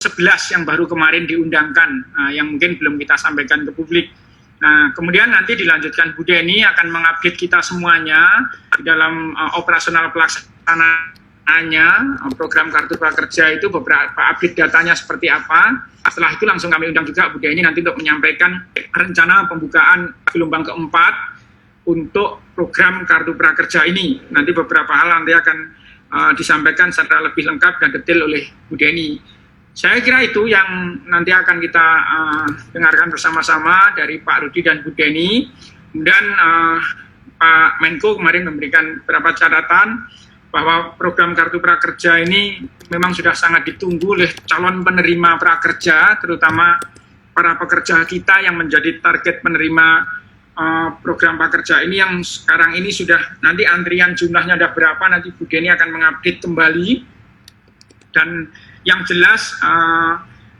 11 yang baru kemarin diundangkan, yang mungkin belum kita sampaikan ke publik. Nah, kemudian nanti dilanjutkan Bu Deni akan mengupdate kita semuanya di dalam operasional pelaksanaannya, program Kartu Prakerja itu beberapa update datanya seperti apa. Setelah itu langsung kami undang juga Bu Deni nanti untuk menyampaikan rencana pembukaan gelombang keempat untuk program Kartu Prakerja ini. Nanti beberapa hal nanti akan disampaikan secara lebih lengkap dan detail oleh Bu Deni. Saya kira itu yang nanti akan kita dengarkan bersama-sama dari Pak Rudi dan Bu Deni. Kemudian Pak Menko kemarin memberikan beberapa catatan bahwa program Kartu Prakerja ini memang sudah sangat ditunggu oleh calon penerima prakerja, terutama para pekerja kita yang menjadi target penerima program prakerja ini, yang sekarang ini sudah nanti antrian jumlahnya ada berapa, nanti Bu Deni akan mengupdate kembali. Dan yang jelas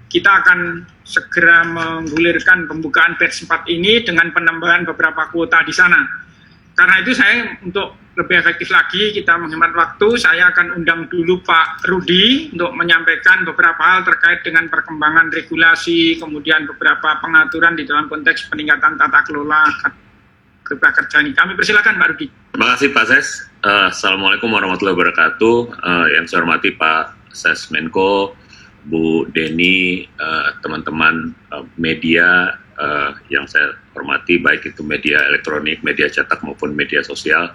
kita akan segera menggulirkan pembukaan batch 4 ini dengan penambahan beberapa kuota di sana. Karena itu saya untuk lebih efektif lagi, kita menghemat waktu, saya akan undang dulu Pak Rudi untuk menyampaikan beberapa hal terkait dengan perkembangan regulasi, kemudian beberapa pengaturan di dalam konteks peningkatan tata kelola Kartu Prakerja ini. Kami persilakan Pak Rudi. Terima kasih Pak Ses. Assalamualaikum warahmatullahi wabarakatuh. Yang saya hormati Pak Ses Menko, Bu Deni, teman-teman media yang saya hormati, baik itu media elektronik, media cetak maupun media sosial.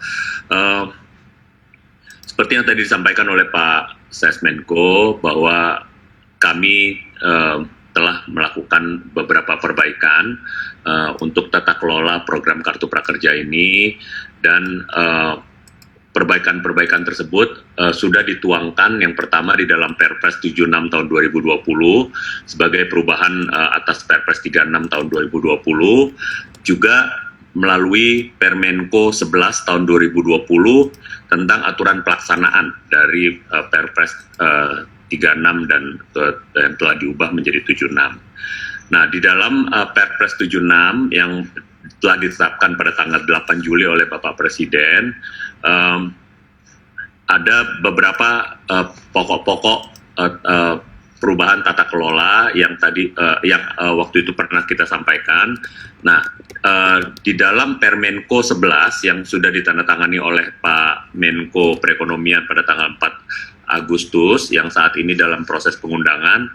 Seperti yang tadi disampaikan oleh Pak Ses Menko, bahwa kami telah melakukan beberapa perbaikan untuk tata kelola program Kartu Prakerja ini, dan perbaikan-perbaikan tersebut sudah dituangkan yang pertama di dalam Perpres 76 tahun 2020 sebagai perubahan atas Perpres 36 tahun 2020, juga melalui Permenko 11 tahun 2020 tentang aturan pelaksanaan dari Perpres 36 dan telah diubah menjadi 76. Nah, di dalam Perpres 76 yang telah ditetapkan pada tanggal 8 Juli oleh Bapak Presiden, ada beberapa pokok-pokok perubahan tata kelola yang tadi waktu itu pernah kita sampaikan. Nah, di dalam Permenko 11 yang sudah ditandatangani oleh Pak Menko Perekonomian pada tanggal 4 Agustus yang saat ini dalam proses pengundangan,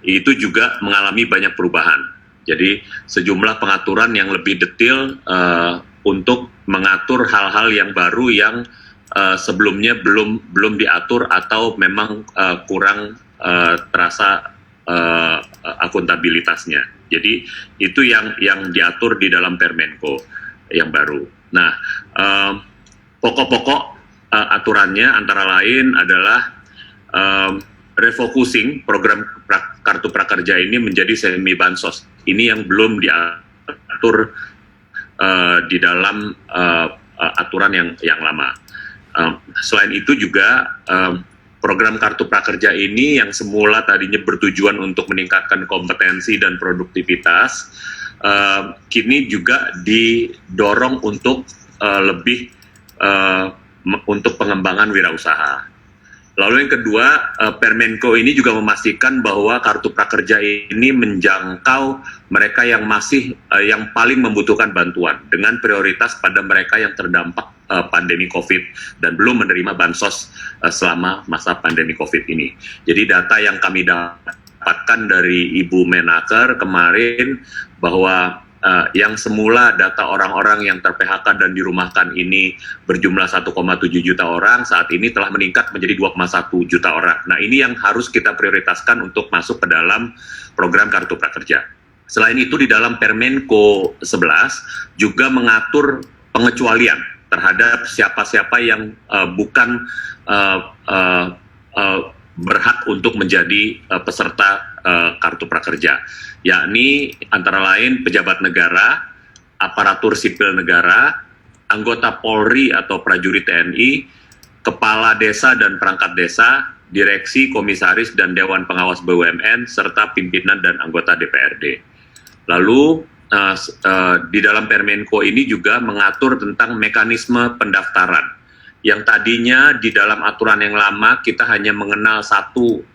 itu juga mengalami banyak perubahan. Jadi sejumlah pengaturan yang lebih detail untuk mengatur hal-hal yang baru yang sebelumnya belum diatur atau memang kurang terasa akuntabilitasnya. Jadi itu yang diatur di dalam Permenko yang baru. Nah, pokok-pokok aturannya antara lain adalah refocusing program Kartu Prakerja ini menjadi semi bansos. Ini yang belum diatur di dalam aturan yang lama. Selain itu juga program Kartu Prakerja ini yang semula tadinya bertujuan untuk meningkatkan kompetensi dan produktivitas, kini juga didorong untuk lebih untuk pengembangan wirausaha. Lalu yang kedua, Permenko ini juga memastikan bahwa Kartu Prakerja ini menjangkau mereka yang yang paling membutuhkan bantuan, dengan prioritas pada mereka yang terdampak pandemi COVID dan belum menerima bansos selama masa pandemi COVID ini. Jadi data yang kami dapatkan dari Ibu Menaker kemarin bahwa yang semula data orang-orang yang ter-PHK dan dirumahkan ini berjumlah 1,7 juta orang, saat ini telah meningkat menjadi 2,1 juta orang. Nah, ini yang harus kita prioritaskan untuk masuk ke dalam program Kartu Prakerja. Selain itu, di dalam Permenko 11 juga mengatur pengecualian terhadap siapa-siapa yang bukan berhak untuk menjadi peserta Kartu Prakerja, yakni antara lain pejabat negara, aparatur sipil negara, anggota Polri atau prajurit TNI, kepala desa dan perangkat desa, direksi, komisaris, dan Dewan Pengawas BUMN, serta pimpinan dan anggota DPRD. Lalu di dalam Permenko ini juga mengatur tentang mekanisme pendaftaran, yang tadinya di dalam aturan yang lama kita hanya mengenal satu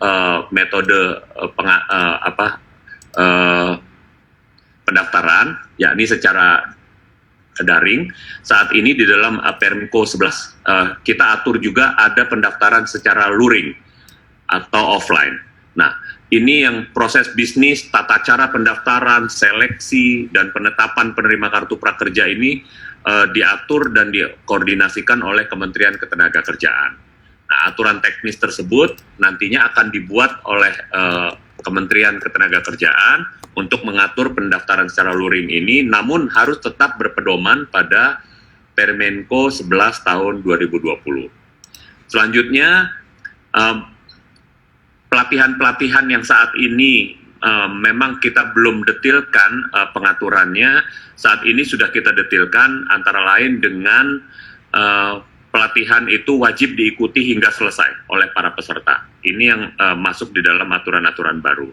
metode pendaftaran, yakni secara daring. Saat ini di dalam Permenko 11 kita atur juga ada pendaftaran secara luring atau offline. Nah, ini yang proses bisnis, tata cara pendaftaran, seleksi, dan penetapan penerima kartu prakerja ini diatur dan dikoordinasikan oleh Kementerian Ketenagakerjaan. Nah, aturan teknis tersebut nantinya akan dibuat oleh Kementerian Ketenagakerjaan untuk mengatur pendaftaran secara luring ini, namun harus tetap berpedoman pada Permenko 11 tahun 2020. Selanjutnya, pelatihan-pelatihan yang saat ini memang kita belum detilkan pengaturannya. Saat ini sudah kita detilkan, antara lain dengan pelatihan itu wajib diikuti hingga selesai oleh para peserta. Ini yang masuk di dalam aturan-aturan baru.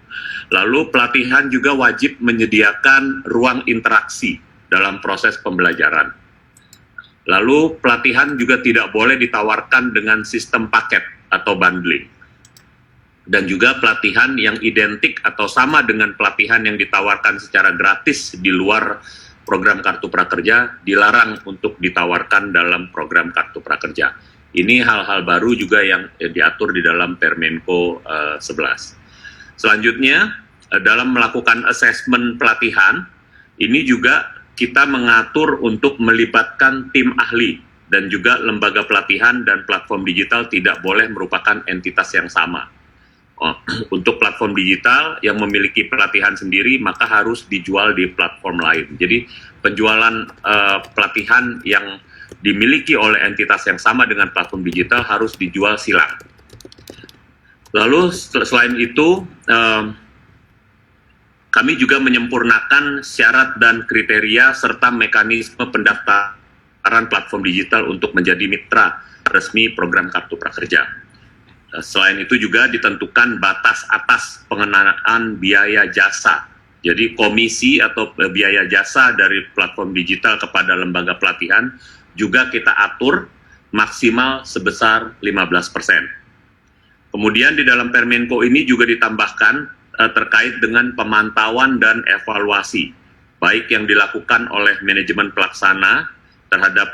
Lalu pelatihan juga wajib menyediakan ruang interaksi dalam proses pembelajaran. Lalu pelatihan juga tidak boleh ditawarkan dengan sistem paket atau bundling. Dan juga pelatihan yang identik atau sama dengan pelatihan yang ditawarkan secara gratis di luar program Kartu Prakerja dilarang untuk ditawarkan dalam program Kartu Prakerja. Ini hal-hal baru juga yang diatur di dalam Permenko 11. Selanjutnya, dalam melakukan asesmen pelatihan, ini juga kita mengatur untuk melibatkan tim ahli dan juga lembaga pelatihan dan platform digital tidak boleh merupakan entitas yang sama. Untuk platform digital yang memiliki pelatihan sendiri maka harus dijual di platform lain. Jadi penjualan pelatihan yang dimiliki oleh entitas yang sama dengan platform digital harus dijual silang. Lalu selain itu kami juga menyempurnakan syarat dan kriteria serta mekanisme pendaftaran platform digital untuk menjadi mitra resmi program Kartu Prakerja. Selain itu juga ditentukan batas atas pengenaan biaya jasa. Jadi komisi atau biaya jasa dari platform digital kepada lembaga pelatihan juga kita atur maksimal sebesar 15%. Kemudian di dalam Permenko ini juga ditambahkan terkait dengan pemantauan dan evaluasi, baik yang dilakukan oleh manajemen pelaksana terhadap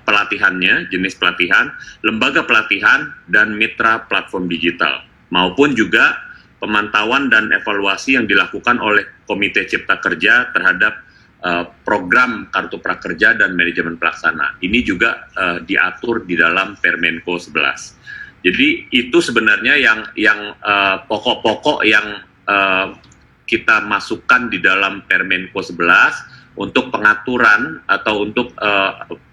pelatihannya, jenis pelatihan, lembaga pelatihan, dan mitra platform digital, maupun juga pemantauan dan evaluasi yang dilakukan oleh Komite Cipta Kerja terhadap program Kartu Prakerja dan manajemen pelaksana. Ini juga diatur di dalam Permenko 11. Jadi itu sebenarnya yang pokok-pokok yang kita masukkan di dalam Permenko 11 untuk pengaturan atau untuk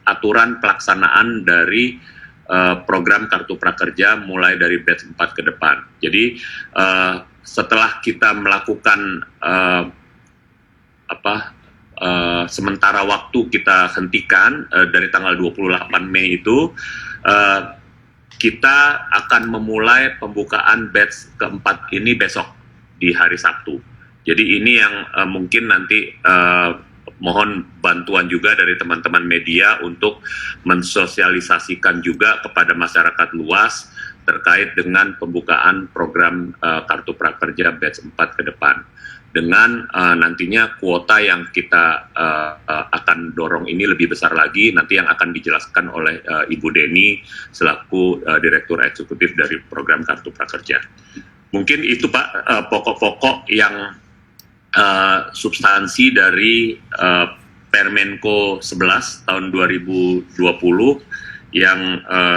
aturan pelaksanaan dari program Kartu Prakerja mulai dari batch 4 ke depan. Jadi setelah kita melakukan sementara waktu kita hentikan dari tanggal 28 Mei itu, kita akan memulai pembukaan batch keempat ini besok di hari Sabtu. Jadi ini yang mungkin nanti mohon bantuan juga dari teman-teman media untuk mensosialisasikan juga kepada masyarakat luas terkait dengan pembukaan program Kartu Prakerja batch 4 ke depan. Dengan nantinya kuota yang kita akan dorong ini lebih besar lagi, nanti yang akan dijelaskan oleh Ibu Deni selaku Direktur Eksekutif dari program Kartu Prakerja. Mungkin itu Pak pokok-pokok yang substansi dari Permenko 11 tahun 2020 yang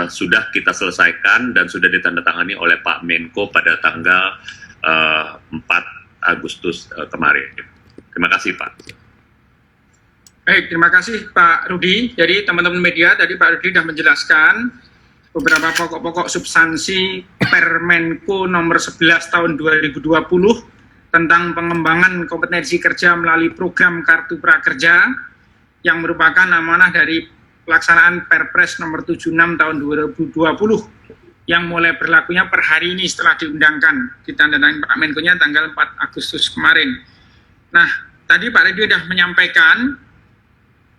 sudah kita selesaikan dan sudah ditandatangani oleh Pak Menko pada tanggal 4 Agustus kemarin. Terima kasih Pak. Baik, terima kasih Pak Rudi. Jadi teman-teman media, tadi Pak Rudi sudah menjelaskan beberapa pokok-pokok substansi Permenko nomor 11 tahun 2020 tentang pengembangan kompetensi kerja melalui program Kartu Prakerja yang merupakan amanah dari pelaksanaan Perpres nomor 76 tahun 2020 yang mulai berlakunya per hari ini setelah diundangkan, ditandatangani Pak Menko-nya tanggal 4 Agustus kemarin. Nah, tadi Pak Rudi sudah menyampaikan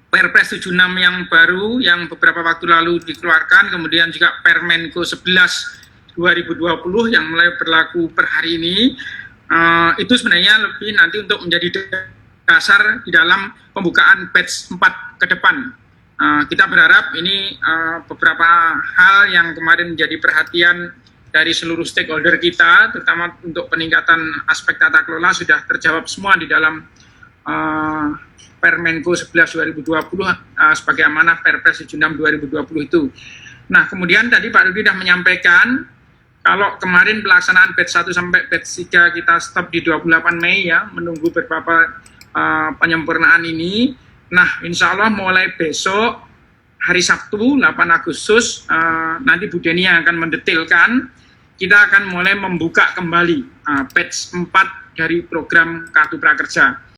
Perpres 76 yang baru yang beberapa waktu lalu dikeluarkan, kemudian juga Permenko 11 2020 yang mulai berlaku per hari ini, itu sebenarnya lebih nanti untuk menjadi dasar di dalam pembukaan batch 4 ke depan. Kita berharap ini beberapa hal yang kemarin menjadi perhatian dari seluruh stakeholder kita, terutama untuk peningkatan aspek tata kelola sudah terjawab semua di dalam Permenko 11 2020 sebagai amanah Perpres 76 2020 itu. Nah, kemudian tadi Pak Rudi sudah menyampaikan kalau kemarin pelaksanaan batch 1 sampai batch 3 kita stop di 28 Mei ya, menunggu beberapa penyempurnaan ini. Nah, insya Allah mulai besok hari Sabtu 8 Agustus nanti Bu Deni yang akan mendetailkan, kita akan mulai membuka kembali batch 4 dari program Kartu Prakerja.